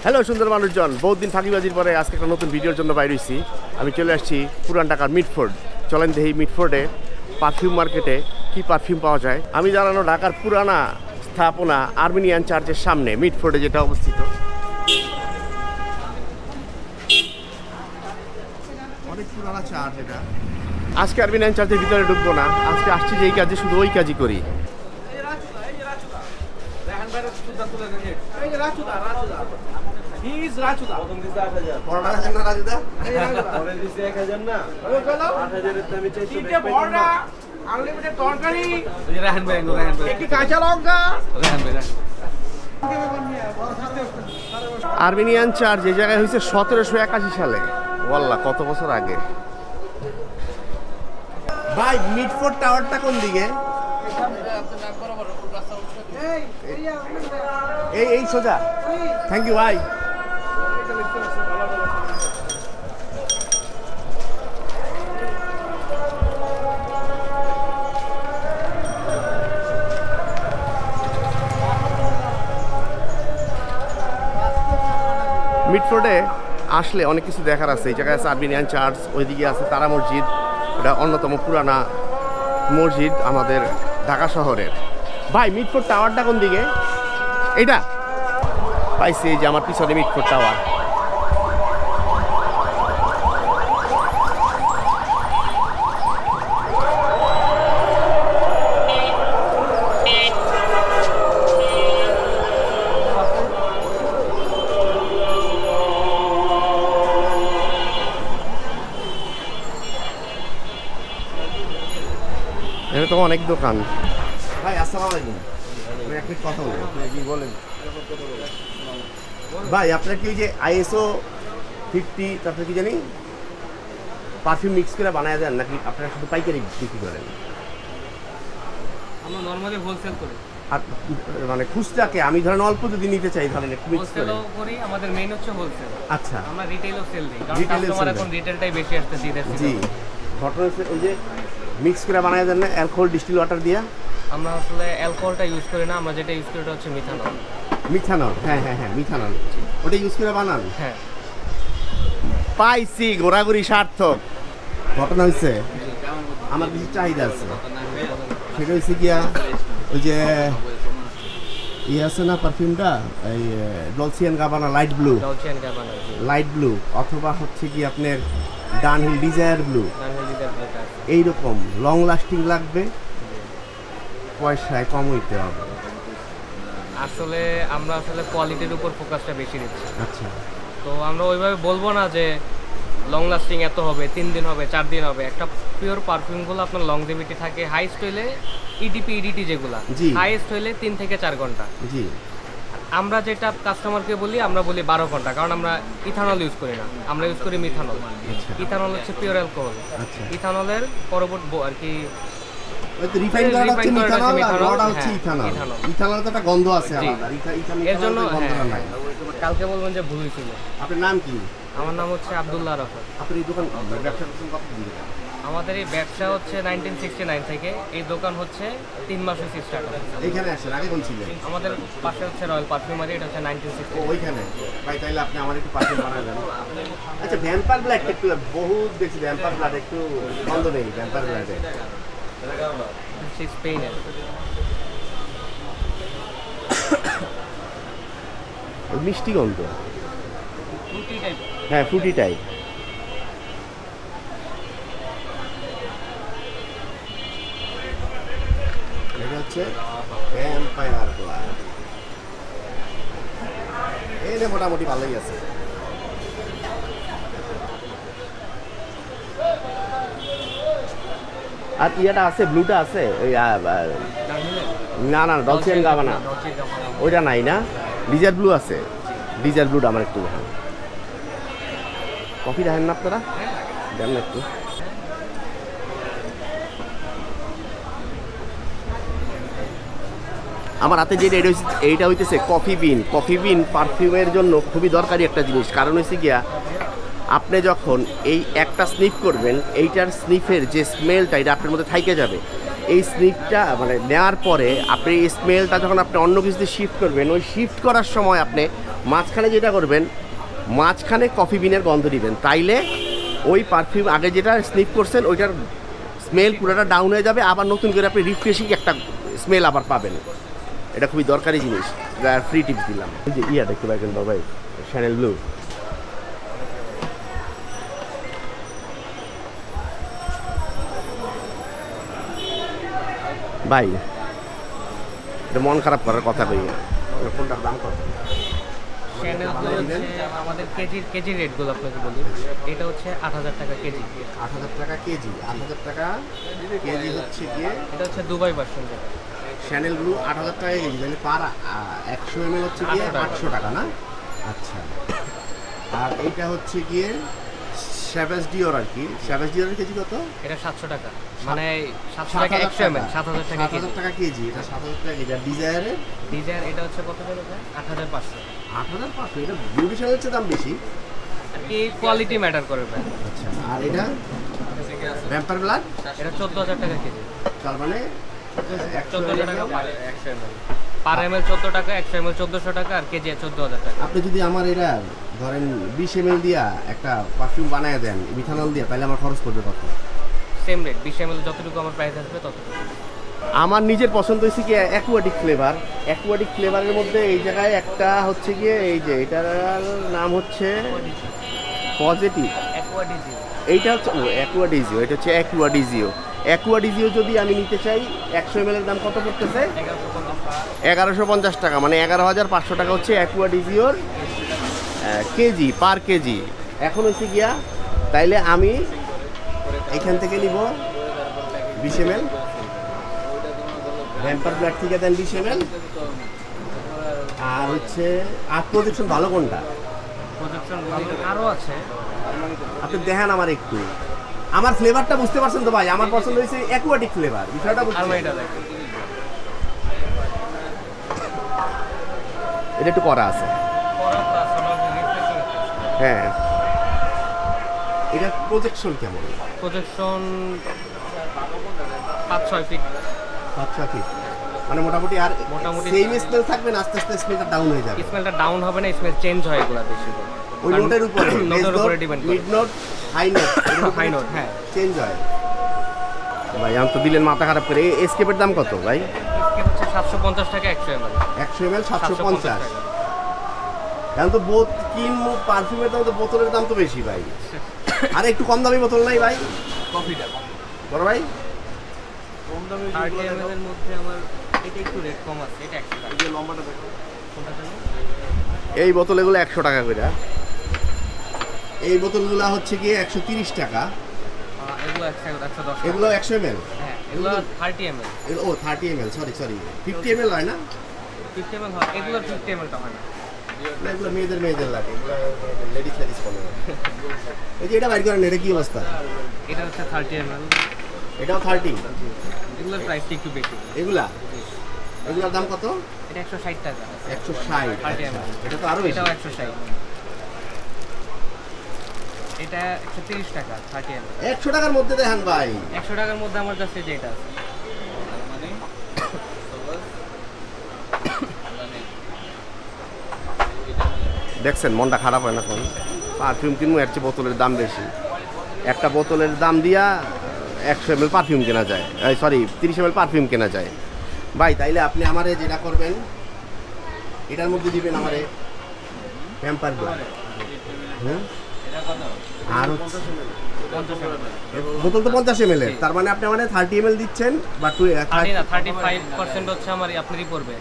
Hello সুন্দর মানুষজন, বহুত দিন ফাঁকিবাজির পরে আজকে একটা নতুন ভিডিওর জন্য বাইরে হয়েছি। আমি চলে আসছি পুরান ঢাকার মিটফোর্ড। চলেন দেখি মিটফোর্ডে পারফিউম মার্কেটে কি পারফিউম পাওয়া যায়। আমি জানানো ঢাকার পুরানা স্থাপনা আর্মেনিয়ান চার্চের সামনে মিটফোর্ডে যেটা অবস্থিত। অনেক পুরানা চার্চ এটা। আজকে আর্মেনিয়ান চার্চের ভিতরে ঢুকবো না, আজকে আসছি যে এই কাজে শুধু ওই কাজই করি। আর্মেনিয়ান চার্চ এই জায়গায় হয়েছে 1781 সালে। ওয়াল্লাহ, কত বছর আগে। ভাই, মিটফোর্ড টাওয়ারটা কোন দিকে? এই সোজা। থ্যাংক ইউ ভাই। মিটফোর্ডে আসলে অনেক কিছু দেখার আছে। এই জায়গায় আছে আর্মেনিয়ান চার্চ, ওইদিকে আছে তারা মসজিদ, এটা অন্যতম পুরানা মসজিদ আমাদের ঢাকা শহরের। ভাই, মিটফোর্ড টাওয়ারটা কোন দিকে? এইটা পাইছি, এই যে আমার পিছনে মিটফোর্ড টাওয়ার। এখানে তো অনেক দোকান। ভাই আসসালামু আলাইকুম, আমি একটা কথা বলবো। কি বলেন ভাই? আপনার কি যে ISO 50 তারপরে কি জানি পারফিউম মিক্স করে বানায় দেন, নাকি আপনারা শুধু পাইকারি বিক্রি করেন? আমরা নরমালি হোলসেল করি। আর মানে খুচরাকে আমি ধরেন অল্প যদি নিতে চাই, ধরেন একটু মিক্স করে হোলসেলও করি। আমাদের মেইন হচ্ছে হোলসেল। আচ্ছা, আমরা রিটেলও সেল দিই, কারণ কাস্টমার এখন রিটেলটাই বেশি আসছে ঈদের জি। ঘটনা হচ্ছে ওই যে মিক্স করে বানায় দেন না অ্যালকোহল ডিস্টিল ওয়াটার দিয়া? আমরা আসলে অ্যালকোহলটা ইউজ করি না, আমরা যেটা ইউজ করি হচ্ছে মিথানল। মিথানল? হ্যাঁ হ্যাঁ হ্যাঁ, মিথানল, ওটা ইউজ করে বানান? হ্যাঁ, পাইছি, ঘোরাঘুরি সার্থক। ঘটনা হচ্ছে আমার কিছু চাহিদা আছে, সেটা হচ্ছে গিয়া ওই যে আছে না পারফিউমটা, এই Dolce and Gabbana light blue, Dolce and Gabbana light blue, অথবা হচ্ছে কি আপনার ডানহিল ডিজায়ার ব্লু, এইরকম লং লাস্টিং লাগবে, পয়সায় কম হইতে হবে। আসলে আমরা কোয়ালিটির উপর ফোকাসটা বেশি দিচ্ছি। আচ্ছা, তো আমরা ওইভাবে বলবো না যে লং লাস্টিং এত হবে, 3 দিন হবে, 4 দিন হবে। একটা পিওর পারফিউমগুলো আপনার লংজিভিটি থাকে হাইস্ট হইলে ইডিটি যেগুলো হাইস্ট হইলে 3 থেকে 4 ঘন্টা। জি। আমরা যেটা কাস্টমারকে বলি, আমরা বলি 12 ঘন্টা, কারণ আমরা ইথানল ইউজ করি না, আমরা ইউজ করি মিথানল। ইথানল হচ্ছে পিওর অ্যালকোহল। ইথানলের পরবর্তী আর কি রিফাইন করা হচ্ছে মিথানল, আর রটা হচ্ছে ইথানল। ইথানল তো একটা গন্ধ আছে আলাদা, এর জন্য গন্ধটা নাই। কালকে বলবেন যে ভুল হয়েছিল। আপনার নাম কি? আমার নাম হচ্ছে আব্দুল্লাহ রাফাত। আপনি এই দোকান ব্যবসা করছেন কতদিন? আমাদের এই ব্যবসা হচ্ছে 1969 থেকে। এই দোকান হচ্ছে 3 মাস হয়েছে স্টার্ট। এইখানে আসেন, আগে কোন ছিলেন? আমাদের পাশে হচ্ছে রয়্যাল পারফিউমারি, এটা হচ্ছে 1960। ওইখানে ভাই, তাইলে আপনি আমার একটু পারফিউম বানায় দেন। আচ্ছা, ভ্যাম্পায়ার ব্লাড একটু বহুত দেখছি, ভ্যাম্পায়ার ব্লাড একটু বন্ধ নেই ভ্যাম্পায়ার ব্লাডে। স্পেনের মিষ্টি গন্ধ, ফ্রুটি টাইপ। হ্যাঁ, ফ্রুটি টাইপ। এটা হচ্ছে ভ্যাম্পায়ার ব্লাড। এইটা মোটামুটি ভালোই আছে। আর ইয়াটা আছে, ব্লুটা আছে ওই না না, ডলসি এন্ড গাবানা ওইটা নাই না? ডিজায়ার ব্লু আছে, ডিজায়ার ব্লুটা আমার একটু দেখেন। কফি দেখেন না আপনারা? দেন না একটু। আমার হাতে যেটা এইটা হইতেছে কফি বিন। কফি বিন পারফিউমের জন্য খুবই দরকারি একটা জিনিস। কারণ হচ্ছে গিয়া আপনি যখন এই একটা স্নিফ করবেন, এইটার স্নিফের যে স্মেলটা এটা আপনার মধ্যে থাইকে যাবে। এই স্নিফটা মানে নেওয়ার পরে আপনি এই স্মেলটা যখন আপনি অন্য কিছুতে শিফট করবেন, ওই শিফট করার সময় আপনি মাঝখানে যেটা করবেন, মাঝখানে কফি বিনের গন্ধ দিবেন, তাইলে ওই পারফিউম আগে যেটা স্নিফ করছেন ওইটার স্মেল পুরোটা ডাউন হয়ে যাবে, আবার নতুন করে আপনি রিফ্রেশিং একটা স্মেল আবার পাবেন। এটা খুবই দরকারি জিনিস, ফ্রি টিপস দিলাম। এই যে ইয়া দেখতে পাইবেন ভাই, শ্যানেল ব্লু। ভাই এটা মন খারাপ করার কথা কই, কোনটার দাম কত? আমাদের কেজি রেটগুলো আপনাকে বলি, এটা হচ্ছে 8,000 টাকা কেজি। 8,000 টাকা কেজি, 8,000 টাকা কেজি হচ্ছে গিয়ে, এটা হচ্ছে দুবাই ভার্সন। শ্যানেল ব্লু 8,000 টাকা কেজি, মানে পার 100 ml হচ্ছে গিয়ে 800 টাকা না? আচ্ছা, আর এইটা হচ্ছে গিয়ে স্যাভেজ ডিওর আর কি। স্যাভেজ ডিওরের কেজি কত? এটা 700 টাকা, মানে 700 টাকা 100 ml, 7,000 টাকা কেজি। 7,000 টাকা কেজি, এটা 7,000 টাকা কেজি। আর ডিজায়ার এটা হচ্ছে কত টাকা? 8,500। 8,500, এটা বিউটি শ্যানেলের চেয়ে দাম বেশি আর কি, কোয়ালিটি ম্যাটার করে ভাই। আচ্ছা, আর এটা ভ্যাম্পায়ার ব্লাড, এটা 14,000 টাকা কেজি। তার মানে 14,000 টাকা পার 100 ml, পার ml 14 টাকা, 100 ml 1,400 টাকা, আর কেজি 14,000 টাকা। আপনি যদি আমার এটা ধরেন 20 ml দিয়া একটা পারফিউম বানায় দেন মিথানল দিয়া, তাহলে আমার খরচ পড়বে কত? সেম রেট, 20 ml যতটুকু আমার প্রাইস আসবে ততটুকু। আমার নিজের পছন্দ হয়েছে কি অ্যাকুয়াটিক ফ্লেভার। অ্যাকুয়াটিক ফ্লেভারের মধ্যে এই জায়গায় একটা হচ্ছে গিয়ে, এই যে এটার নাম হচ্ছে পজিটিভ, এইটা হচ্ছে অ্যাকুয়াডিজিও, এটা হচ্ছে অ্যাকুয়াডিজিও। অ্যাকুয়াডিজিও যদি আমি নিতে চাই 100 ml এর দাম কত পড়তেছে? 1150 টাকা, মানে 11,500 টাকা হচ্ছে অ্যাকুয়াডিজিওর কেজি, পার কেজি। এখন হচ্ছে গিয়া, তাইলে আমি এখান থেকে নিব 20 ml, ভ্যাম্পায়ার ব্লাড থেকে দেন 20 ml, আর হচ্ছে আর প্রজেকশন ভালো কোনটা? প্রজেকশন আরও আছে, আপনি দেখেন আমার একটু, আমার ফ্লেভারটা বুঝতে পারছেন তো ভাই? আমার পছন্দ হয়েছে অ্যাকুয়াটিক ফ্লেভার, বিষয়টা বুঝতে। এটা একটু করা আছে, হ্যাঁ। এটা প্রজেকশন কেমন? Projection 5-6 fit. 5-6 ফিট, মানে মোটামুটি। আর মোটামুটি সেম স্মেল থাকবে না, আস্তে আস্তে স্মেলটা ডাউন হয়ে যাবে? স্মেলটা ডাউন হবে না, স্মেল চেঞ্জ হয় এগুলা বেশি করে ওই নোটের উপরে, নোটের উপরে ডিপেন্ড করে। Mid note, high note, high note, হ্যাঁ চেঞ্জ হয়। ভাই আমি তো দিলেন মাথা খারাপ করে। এসকেপের দাম কত ভাই? এসকেপ হচ্ছে 750 টাকা 100 ml। 100 ml 750। এখন তো বোত পারফিউমের দাম তো, বোতলের দাম তো বেশি ভাই। আর একটু কম দামি বোতল নাই ভাই? কফিটা বড় ভাই কম দামি 30 ml এর মধ্যে আমার এটা একটু রেট কম আছে, এটা 100 টাকা। এই লম্বাটা দেখো কোনটা জানো? এই বোতল এগুলো 100 টাকা করে। এই বোতলগুলো হচ্ছে গিয়ে 130 টাকা। এগুলো 110। এগুলো 100 ml? হ্যাঁ, এগুলো 30 ml। ও 30 ml, সরি 50 ml হয় না? 50 ml হয়, এগুলো 50 ml টা হয় না। এগুলো মেয়েদের লাগে, এগুলো লেডিস করে। এই যে এটা বাইর করেন, এটা কি অবস্থা? এটা হচ্ছে 30 ml। এটাও 30? এগুলোর প্রাইসটা একটু বেশি। এগুলোর দাম কত? এটা 160 টাকা। 160? 30 ml। এটা তো আরো বেশি। এটাও 160। এটা 130 টাকা 30 ml। 100 টাকার মধ্যে দেখেন ভাই। 100 টাকার মধ্যে আমার কাছে যেটা আছে। মানে দেখছেন মনটা খারাপ হয় না? কোন পারফিউম কিনবো, এর চেয়ে বোতলের দাম বেশি। একটা বোতলের দাম দিয়া 100 ml পারফিউম কেনা যায়, সরি 30 ml পারফিউম কেনা যায়। ভাই তাইলে আপনি আমারে যেটা করবেন, এটার মধ্যে দিবেন আমারে ভ্যাম্পায়ার ব্লাড। আর বোতল তো 50 ml এর, তার মানে আপনি আমাদের 30 ml দিচ্ছেন, বা 35% হচ্ছে আমার আপনারই পড়বে,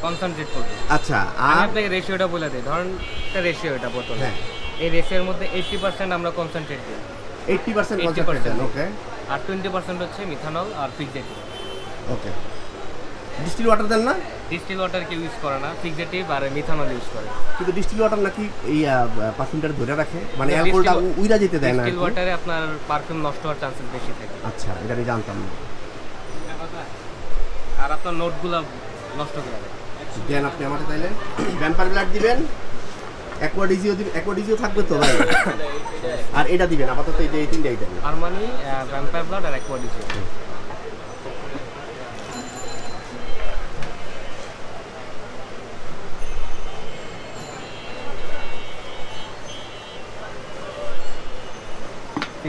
কনসেন্ট্রেট করবে। আচ্ছা, আর আপনাকে রেশিওটা বলে দিই, ধরুন একটা রেশিও, এটা বোতল, হ্যাঁ, এই রেশিওর মধ্যে 80% আমরা কনসেন্ট্রেট দিই। 80% কনসেন্ট্রেট, ওকে। আর 20% হচ্ছে মিথানল আর ফিক্সেটিভ। ওকে। ডিস্টিল ওয়াটার দেন না? ডিস্টিল ওয়াটার কেউ ইউজ করে না, ফিক্সেটিভ আর মিথানল ইউজ করে। কিন্তু ডিস্টিল ওয়াটার নাকি এই পারফিউমটা ধরে রাখে, মানে অ্যালকোহলটা উইরা যেতে দেয় না। ডিস্টিল ওয়াটারে আপনার পারফিউম নষ্ট হওয়ার চান্সেস বেশি থাকে। আচ্ছা, এটা আমি জানতাম না। আর আপনার নোটগুলো নষ্ট করে দেয়। দেন আপনি আমাকে তাইলে ভ্যাম্পায়ার ব্লাড দিবেন, অ্যাকুয়াডিজিও দিবেন। অ্যাকুয়াডিজিও থাকবে তো ভাই? আর এটা দিবেন আপাতত, এই তিনটাই দেন। আরমানি, ভ্যাম্পায়ার ব্লাড আর অ্যাকুয়াডিজিও।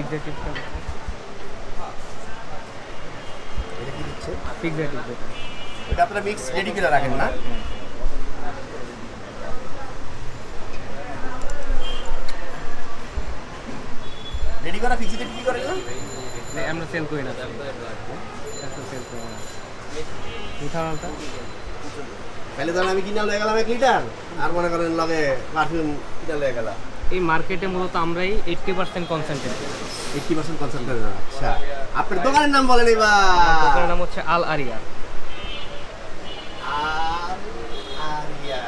ফিক্সেটিভটা এটা কি দিচ্ছে? ফিক্সেটিভ এটা আপনারা মিক্স রেডি করে রাখেন না? রেডি করা ফিক্সেটিভ কি করে না? আমরা সেল করি না, সেল করি না। মিথানলটা তাহলে ধরেন আমি কিনা লয়ে গেলাম 1 লিটার, আর মনে করেন লগে পারফিউম কিনা লয়ে গেলাম। এই মার্কেটে মূলত আমরাই 80% কনসেন্ট্রেট। 80% কনসেন্ট্রেট। আচ্ছা, আপনার দোকানের নাম বলেন এবার। দোকানের নাম হচ্ছে আল আরিয়া। আল আরিয়া।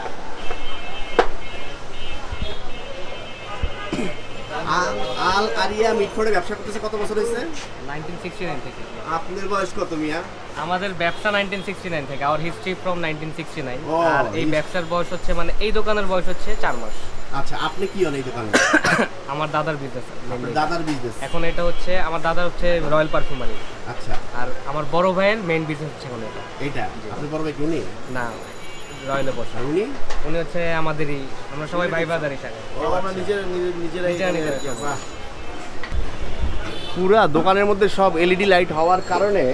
আল আরিয়া মিটফোর্ডে ব্যবসা করতেছে কত বছর হয়েছে? 1969 থেকে। আপনার বয়স কত মিয়া? আমাদের ব্যবসা 1969 থেকে, আওয়ার হিস্ট্রি ফ্রম 1969। ও, আর এই ব্যবসার বয়স হচ্ছে, মানে এই দোকানের বয়স হচ্ছে 4 মাস। আচ্ছা, আপনি কি হন এই দোকানে? আমার দাদার বিজনেস। দাদার বিজনেস? এখন এটা হচ্ছে আমার দাদার হচ্ছে রয়্যাল পারফিউমারি। আচ্ছা। আর আমার বড় ভাইয়ের মেইন বিজনেস হচ্ছে এখন এটা। এইটা আপনার বড় ভাই উনি? না, রয়্যালে বসে। উনি হচ্ছে আমাদেরই, আমরা সবাই ভাই ব্রাদারই থাকে। আমরা নিজেরাই। নিজেরা। পুরা দোকানের মধ্যে সব এলইডি লাইট হওয়ার কারণে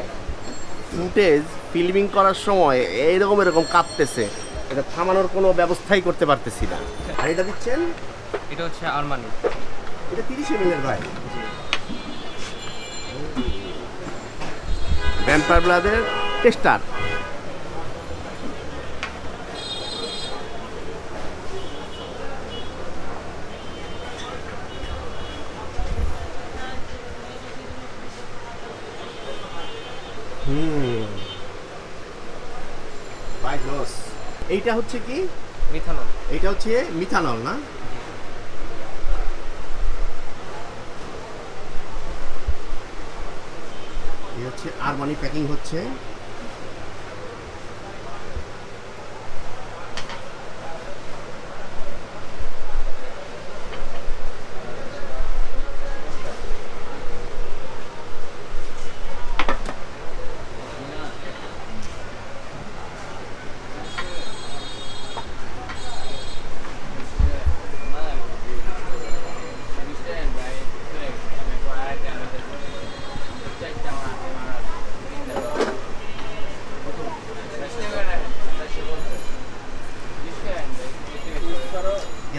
ফুটেজ ফিল্মিং করার সময় এরকম কাঁপতেছে, এটা থামানোর কোনো ব্যবস্থাই করতে পারতেছি না। আর এটা দিচ্ছেন? এটা হচ্ছে আরমানি। এটা 30 ml এর ভাই। ভ্যাম্পায়ার ব্লাডের টেস্টার। ভাই জোস। এইটা হচ্ছে কি? মিথানল। এইটা হচ্ছে মিথানল না? এই হচ্ছে আরমানি প্যাকিং হচ্ছে।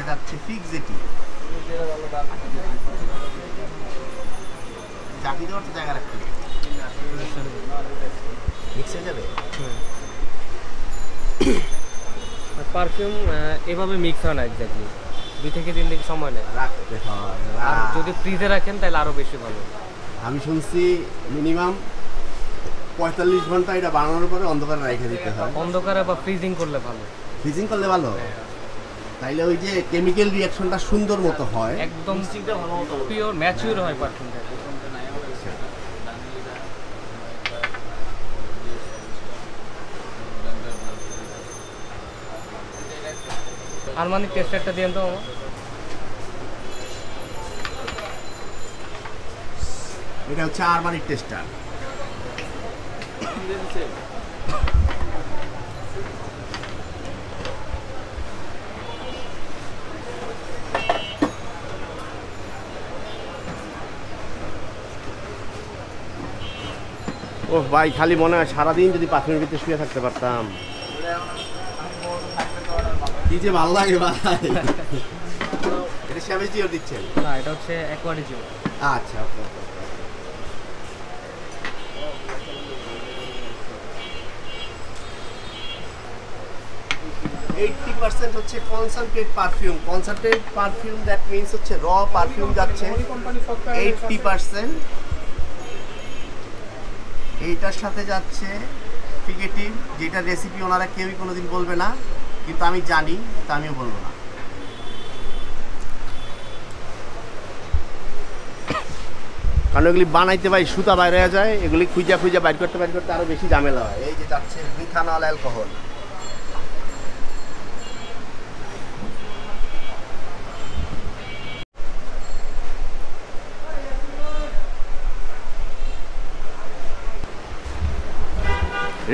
যাচ্ছে ফিক্সেটি। চাকরি দেওয়ার তো জায়গা রাখতে মিক্স হয়ে যাবে। পারফিউম এভাবে মিক্স হয় না এক্স্যাক্টলি, 2 থেকে 3 দিন সময় নেয় রাখতে হয়। আর যদি ফ্রিজে রাখেন তাহলে আরো বেশি ভালো। আমি শুনছি মিনিমাম 45 ঘন্টা এটা বানানোর পরে অন্ধকারে রেখে দিতে হয়। অন্ধকারে বা ফ্রিজিং করলে ভালো। ফ্রিজিং করলে ভালো? তাইলে ওই যে কেমিক্যাল রিঅ্যাকশনটা সুন্দর মতো হয়, একদম পিওর ম্যাচিউর হয় পারফিউমটা। আরমানি টেস্টারটা দিয়েন তো। এটা হচ্ছে আরমানির টেস্টার। ওহ ভাই, খালি মনে হয় সারাদিন যদি পারফিউমের ভিতরে শুয়ে থাকতে পারতাম, কি যে ভালো লাগে ভাই। এটা স্যাভেজ ডিওর দিচ্ছেন? না, এটা হচ্ছে অ্যাকোয়াডিজিও। আচ্ছা, ওকে। 80% হচ্ছে concentrate perfume. Concentrate perfume that means হচ্ছে র পারফিউম যাচ্ছে 80%। এইটার সাথে যাচ্ছে ফিগেটিভ, যেটা রেসিপি ওনারা কেউই কোনোদিন বলবে না, কিন্তু আমি জানি, তা আমিও বলবো না। কারণ এগুলি বানাইতে ভাই সুতা বাইরে হয়ে যায়, এগুলি খুঁজা বাইর করতে আরো বেশি ঝামেলা হয়। এই যে যাচ্ছে মিথানল অ্যালকোহল।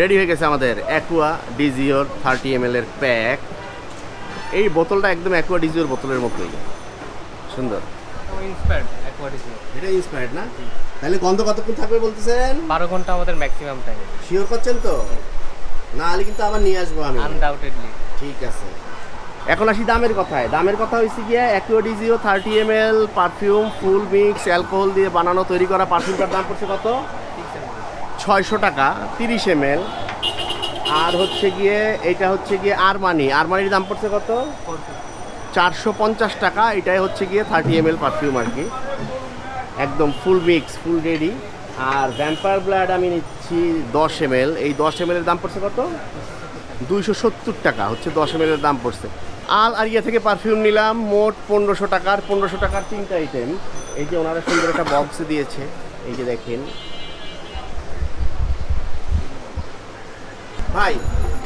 রেডি হয়ে গেছে আমাদের অ্যাকুয়া ডিজিওর 30 ml এর প্যাক। এই বোতলটা একদম অ্যাকুয়া ডিজিওর বোতলের মতোই সুন্দর। ইন্সপায়ার্ড অ্যাকোয়াটিসিও। এটা ইন্সপায়ার্ড না? তাহলে গন্ধ কতক্ষণ থাকবে বলতেছেন? 12 ঘন্টা আমাদের ম্যাক্সিমাম টাইম। শিওর করছেন তো? না হলে কিন্তু আবার নিয়ে আসবো আমি। আনডাউটেডলি। ঠিক আছে। এখন আসি দামের কথায়। দামের কথা হয়েছে গিয়ে অ্যাকোয়াডিজিও 30 ml পারফিউম ফুল মিক্স অ্যালকোহল দিয়ে বানানো তৈরি করা পারফিউমটার দাম পড়ছে কত? 600 টাকা 30 ml। আর হচ্ছে গিয়ে এটা হচ্ছে গিয়ে আরমানির দাম পড়ছে কত? 450 টাকা। এটাই হচ্ছে গিয়ে 30 ml পারফিউম আর কি, একদম ফুল মিক্স ফুল রেডি। আর ভ্যাম্পায়ার ব্লাড আমি নিচ্ছি 10 ml। এই 10 ml এর দাম পড়ছে কত? 270 টাকা হচ্ছে 10 ml এর দাম পড়ছে। আল আরিয়া থেকে পারফিউম নিলাম মোট 1500 টাকার। 1500 টাকার 3টা আইটেম। এই যে ওনারা সুন্দর একটা বক্সে দিয়েছে, এই যে দেখেন। ভাই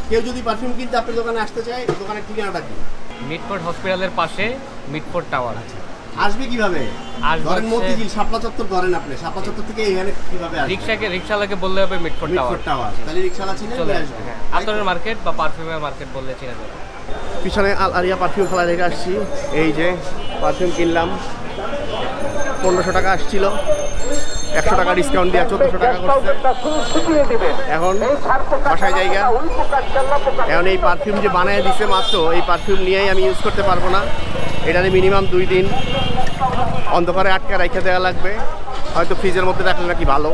কেউ যদি পারফিউম কিনতে আপনার দোকানে আসতে চায়, দোকানের ঠিকানাটা কি? মিটফোর্ড হসপিটালের পাশে মিটফোর্ড টাওয়ার। আসবে কিভাবে? আসবে ধরেন মতিঝিল শাপলা চত্বর ধরেন, আপনি শাপলা চত্বর থেকে এখানে কিভাবে আসবেন? রিকশালাকে বললে হবে মিটফোর্ড টাওয়ার। তাহলে রিকশালা চিনে চলে আসবে। আসবে। হ্যাঁ, আতরের মার্কেট বা পারফিউমের মার্কেট বললে চিনে যাবে। পিছনে আল আরিয়া পারফিউম ফেলা রেখে আসছি। এই যে পারফিউম কিনলাম 1500 টাকা আসছিল, 100 টাকা ডিসকাউন্ট দিয়ে 1400 টাকা করছে। এখন বাসায় জায়গা, এখন এই পারফিউম যে বানিয়ে দিছে মাত্র, এই পারফিউম নিয়েই আমি ইউজ করতে পারবো না। এটাতে মিনিমাম 2 দিন অন্ধকারে আটকে রেখে দেওয়া লাগবে, হয়তো ফ্রিজের মধ্যে রাখলে নাকি ভালো।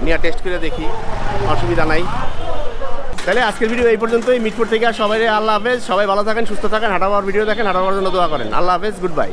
নিয়ে টেস্ট করে দেখি, অসুবিধা নাই। তাহলে আজকের ভিডিও এই পর্যন্তই। মিটফোর্ড থেকে আর সবাই আল্লাহ হাফেজ। সবাই ভালো থাকেন, সুস্থ থাকেন, হাঁটাবার ভিডিও দেখেন, হাঁটাবার জন্য দোয়া করেন। আল্লাহ হাফেজ, গুড বাই।